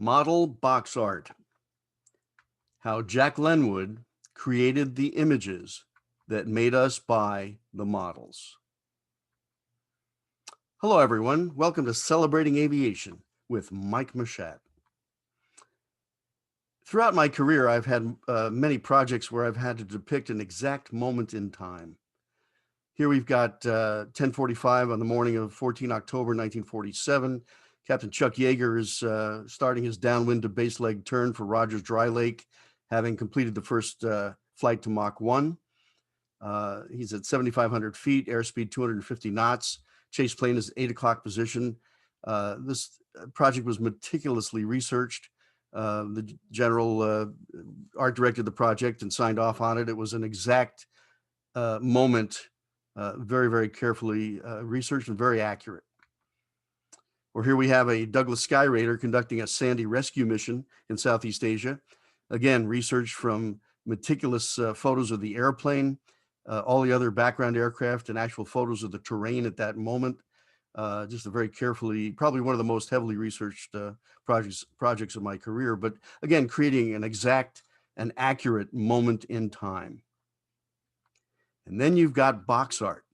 Model box art. How Jack LEYNNWOOD created the images that made us buy the models. Hello, everyone. Welcome to Celebrating Aviation with Mike Machat. Throughout my career, I've had many projects where I've had to depict an exact moment in time. Here we've got 10:45 on the morning of 14 October 1947. Captain Chuck Yeager is starting his downwind to base leg turn for Rogers Dry Lake, having completed the first flight to Mach 1. He's at 7,500 feet, airspeed 250 knots. Chase plane is 8 o'clock position. This project was meticulously researched. The general art directed the project and signed off on it. It was an exact moment, very, very carefully researched and very accurate. Or here we have a Douglas Sky Raider conducting a Sandy rescue mission in Southeast Asia. Again, research from meticulous photos of the airplane, all the other background aircraft, and actual photos of the terrain at that moment. Just a very carefully, probably one of the most heavily researched projects of my career, but again, creating an exact and accurate moment in time. And then you've got box art.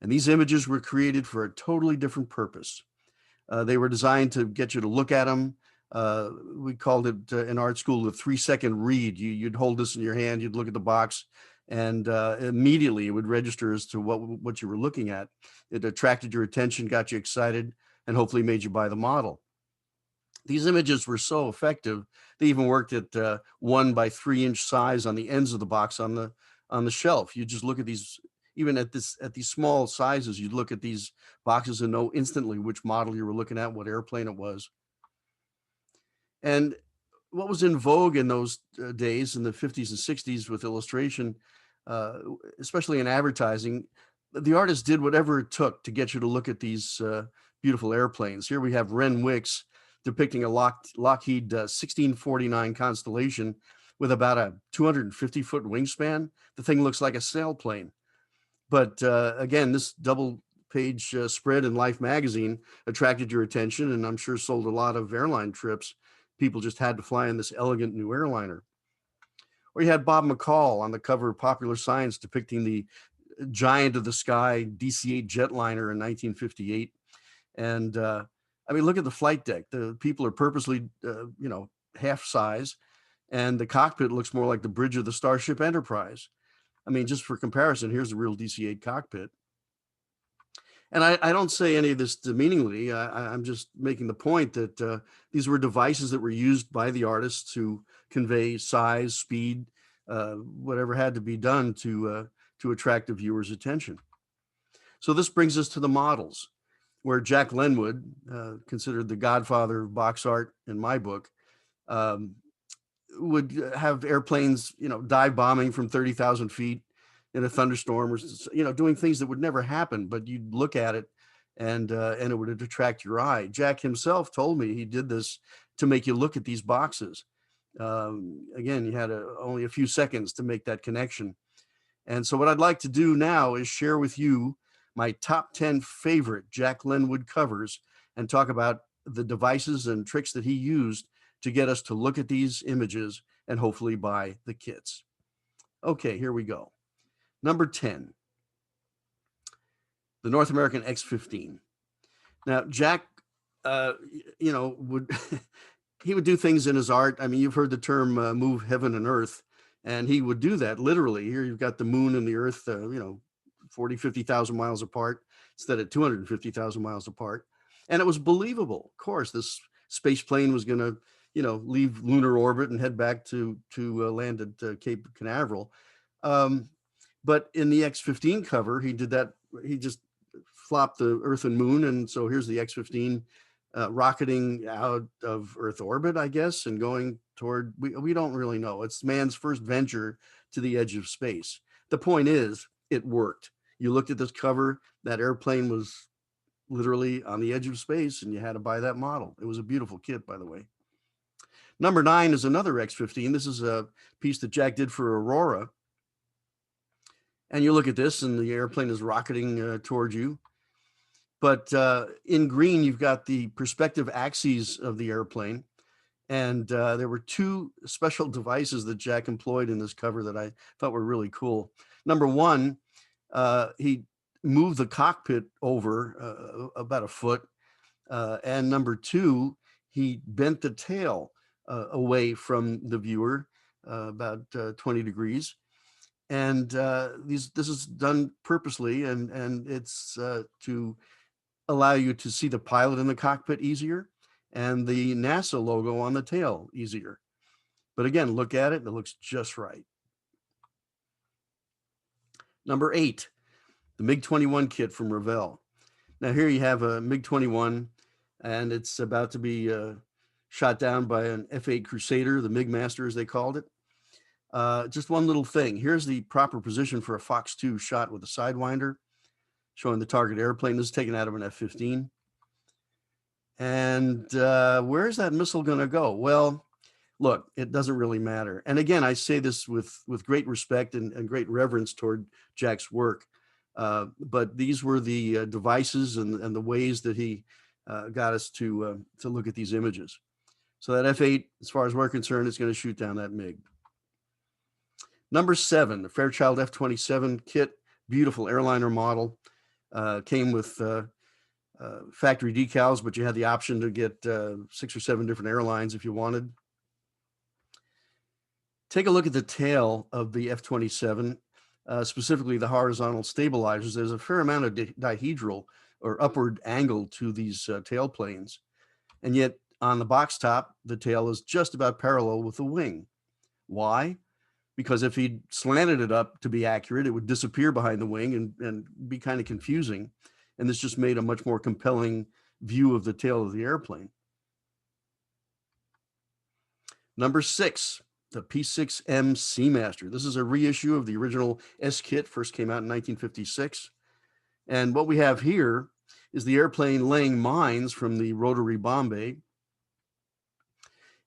And these images were created for a totally different purpose. They were designed to get you to look at them. We called it in art school the 3-second read. You'd hold this in your hand, you'd look at the box, and immediately it would register as to what you were looking at. It attracted your attention, got you excited, and hopefully made you buy the model. These images were so effective, they even worked at 1 by 3 inch size on the ends of the box on the shelf. You just look at these, even at these small sizes, you'd look at these boxes and know instantly which model you were looking at, what airplane it was. And what was in vogue in those days, in the 50s and 60s with illustration, especially in advertising, the artist did whatever it took to get you to look at these beautiful airplanes. Here we have Ren Wicks depicting a Lockheed 1649 Constellation with about a 250-foot wingspan. The thing looks like a sailplane. But again, this double-page spread in Life magazine attracted your attention, and I'm sure sold a lot of airline trips. People just had to fly in this elegant new airliner. Or you had Bob McCall on the cover of Popular Science depicting the giant of the sky DC-8 jetliner in 1958. And I mean, look at the flight deck. The people are purposely, half size, and the cockpit looks more like the bridge of the Starship Enterprise. I mean, just for comparison, here's a real DC-8 cockpit. And I don't say any of this demeaningly. I'm just making the point that these were devices that were used by the artists to convey size, speed, whatever had to be done to attract the viewer's attention. So this brings us to the models, where Jack LEYNNWOOD, considered the godfather of box art in my book, would have airplanes, dive bombing from 30,000 feet in a thunderstorm, or doing things that would never happen, but you'd look at it and it would attract your eye. Jack himself told me he did this to make you look at these boxes. Again, you had only a few seconds to make that connection. And so what I'd like to do now is share with you my top 10 favorite Jack LEYNNWOOD covers and talk about the devices and tricks that he used to get us to look at these images and hopefully buy the kits. Okay, here we go. Number 10, the North American X-15. Now, Jack, would he would do things in his art. I mean, you've heard the term move heaven and earth, and he would do that literally. Here you've got the moon and the earth, 40, 50,000 miles apart instead of 250,000 miles apart. And it was believable. Of course, this space plane was going to, leave lunar orbit and head back to land at Cape Canaveral. But in the X-15 cover, he did that. He just flopped the Earth and Moon. And so here's the X-15 rocketing out of Earth orbit, I guess, and going toward, we don't really know. It's man's first venture to the edge of space. The point is, it worked. You looked at this cover, that airplane was literally on the edge of space, and you had to buy that model. It was a beautiful kit, by the way. Number 9 is another X-15. This is a piece that Jack did for Aurora. And you look at this, and the airplane is rocketing towards you. But in green, you've got the perspective axes of the airplane. And there were two special devices that Jack employed in this cover that I thought were really cool. Number one, he moved the cockpit over about a foot. And number two, he bent the tail away from the viewer about 20 degrees. And this is done purposely, and it's to allow you to see the pilot in the cockpit easier and the NASA logo on the tail easier. But again, look at it, and it looks just right. Number 8, the MiG-21 kit from Revell. Now here you have a MiG-21, and it's about to be shot down by an F-8 Crusader, the MiG Master as they called it. Just one little thing. Here's the proper position for a Fox 2 shot with a Sidewinder, showing the target airplane. This is taken out of an F-15. And where's that missile going to go? Well, look, it doesn't really matter. And again, I say this with great respect and great reverence toward Jack's work. But these were the devices and the ways that he got us to look at these images. So that F-8, as far as we're concerned, is going to shoot down that MiG. Number 7, the Fairchild F-27 kit, beautiful airliner model, came with factory decals, but you had the option to get 6 or 7 different airlines if you wanted. Take a look at the tail of the F-27, specifically the horizontal stabilizers. There's a fair amount of dihedral or upward angle to these tail planes. And yet on the box top, the tail is just about parallel with the wing. Why? Because if he slanted it up to be accurate, it would disappear behind the wing and be kind of confusing. And this just made a much more compelling view of the tail of the airplane. Number 6, the P6M Seamaster. This is a reissue of the original S kit, first came out in 1956. And what we have here is the airplane laying mines from the rotary bomb bay.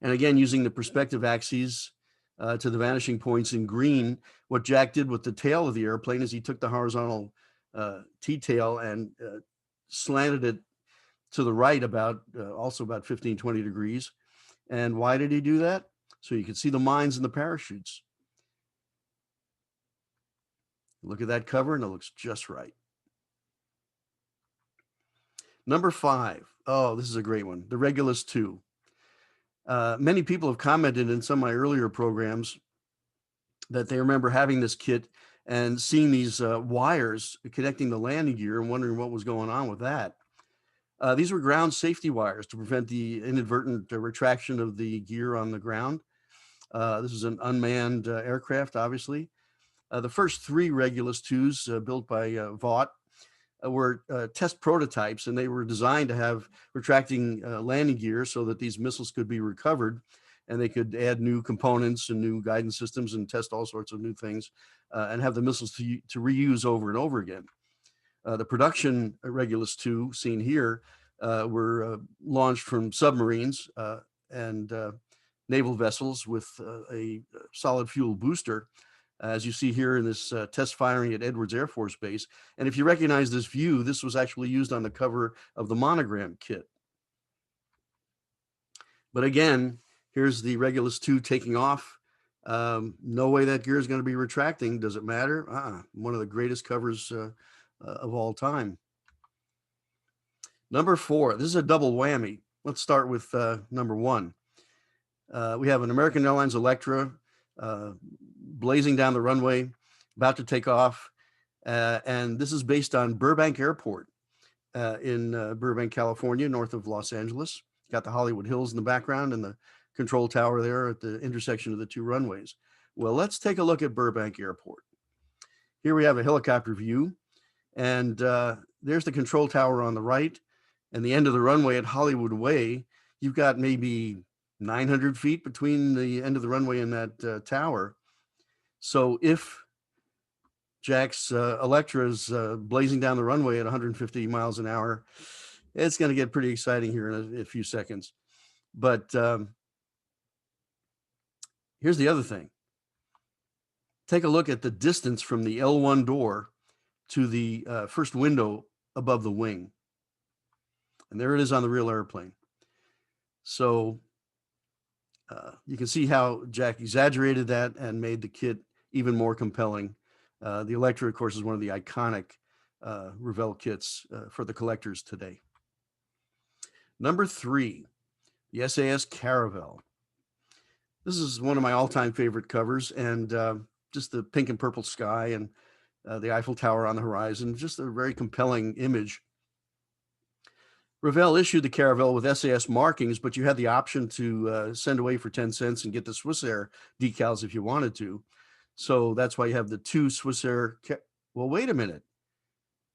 And again, using the perspective axes to the vanishing points in green. What Jack did with the tail of the airplane is he took the horizontal T-tail and slanted it to the right also about 15, 20 degrees. And why did he do that? So you can see the mines and the parachutes. Look at that cover, and it looks just right. Number 5. Oh, this is a great one. The Regulus 2. Many people have commented in some of my earlier programs that they remember having this kit and seeing these wires connecting the landing gear and wondering what was going on with that. These were ground safety wires to prevent the inadvertent retraction of the gear on the ground. This is an unmanned aircraft, obviously. The first 3 Regulus 2s built by Vought were test prototypes, and they were designed to have retracting landing gear so that these missiles could be recovered, and they could add new components and new guidance systems and test all sorts of new things and have the missiles to reuse over and over again. The production Regulus 2 seen here were launched from submarines and naval vessels with a solid fuel booster, as you see here in this test firing at Edwards Air Force Base. And if you recognize this view, this was actually used on the cover of the monogram kit. But again, here's the Regulus 2 taking off. No way that gear is going to be retracting. Does it matter? One of the greatest covers of all time. Number 4, this is a double whammy. Let's start with number 1. We have an American Airlines Electra blazing down the runway, about to take off. And this is based on Burbank Airport in Burbank, California, north of Los Angeles. Got the Hollywood Hills in the background and the control tower there at the intersection of the 2 runways. Well, let's take a look at Burbank Airport. Here we have a helicopter view, and there's the control tower on the right, and the end of the runway at Hollywood Way. You've got maybe 900 feet between the end of the runway and that tower. So if Jack's Electra is blazing down the runway at 150 miles an hour, it's going to get pretty exciting here in a few seconds. But here's the other thing. Take a look at the distance from the L1 door to the first window above the wing. And there it is on the real airplane. So You can see how Jack exaggerated that and made the kit even more compelling. The ELECTRA, of course, is one of the iconic Revell kits for the collectors today. Number 3, the SAS Caravelle. This is one of my all-time favorite covers, and just the pink and purple sky and the Eiffel Tower on the horizon, just a very compelling image. Revell issued the Caravelle with SAS markings, but you had the option to send away for 10 cents and get the Swissair decals if you wanted to. So that's why you have the 2 Swissair. Well, wait a minute.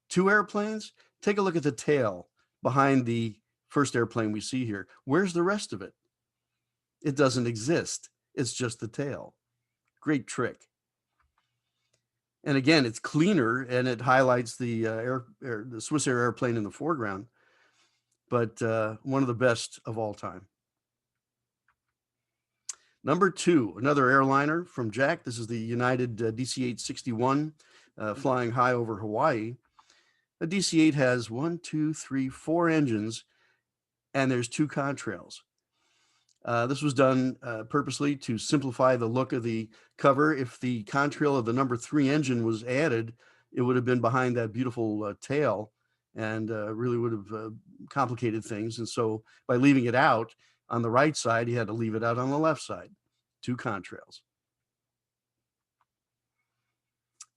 2 airplanes? Take a look at the tail behind the first airplane we see here. Where's the rest of it? It doesn't exist. It's just the tail. Great trick. And again, it's cleaner and it highlights the the Swissair airplane in the foreground, but one of the best of all time. Number 2, another airliner from Jack. This is the United DC-861 flying high over Hawaii. The DC-8 has 1, 2, 3, 4 engines, and there's 2 contrails. This was done purposely to simplify the look of the cover. If the contrail of the number 3 engine was added, it would have been behind that beautiful tail and really would have complicated things. And so by leaving it out on the right side, he had to leave it out on the left side. 2 contrails.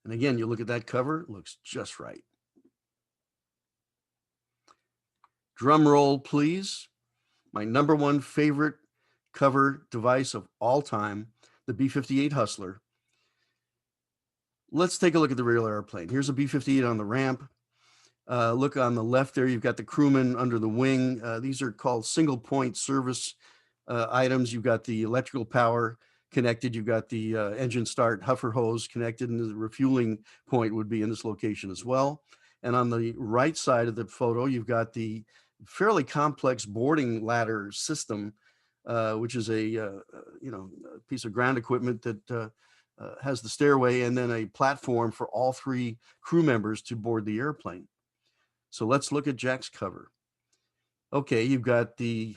And again, you look at that cover, it looks just right. Drum roll, please. My number 1 favorite cover device of all time, the B-58 Hustler. Let's take a look at the real airplane. Here's a B-58 on the ramp. Look on the left there, you've got the crewman under the wing. These are called single point service items. You've got the electrical power connected. You've got the engine start huffer hose connected, and the refueling point would be in this location as well. And on the right side of the photo, you've got the fairly complex boarding ladder system, which is a piece of ground equipment that has the stairway and then a platform for all 3 crew members to board the airplane. So let's look at Jack's cover. Okay, you've got the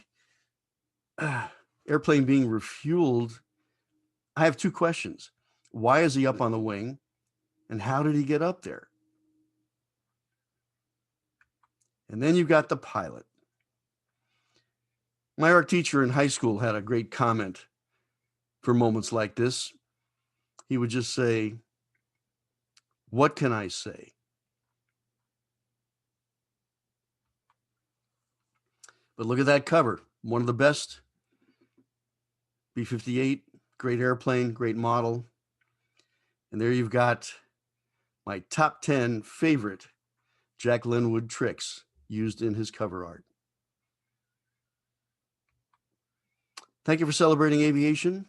airplane being refueled. I have 2 questions. Why is he up on the wing? And how did he get up there? And then you've got the pilot. My art teacher in high school had a great comment for moments like this. He would just say, "What can I say?" But look at that cover. One of the best. B-58, great airplane, great model. And there you've got my top 10 favorite Jack LEYNNWOOD tricks used in his cover art. Thank you for celebrating aviation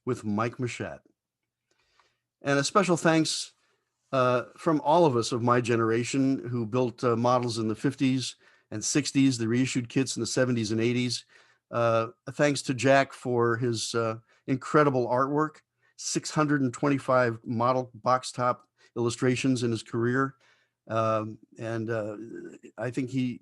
with Mike Machat. And a special thanks from all of us of my generation who built models in the 50s and 60s, the reissued kits in the 70s and 80s. Thanks to Jack for his incredible artwork, 625 model box top illustrations in his career. And I think he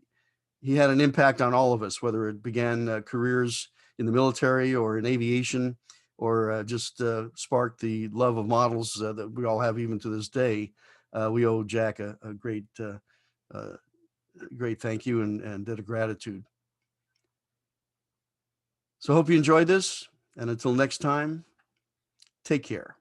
had an impact on all of us, whether it began careers in the military or in aviation, or just sparked the love of models that we all have even to this day. We owe Jack a great thank you and debt of gratitude. So hope you enjoyed this, and until next time, take care.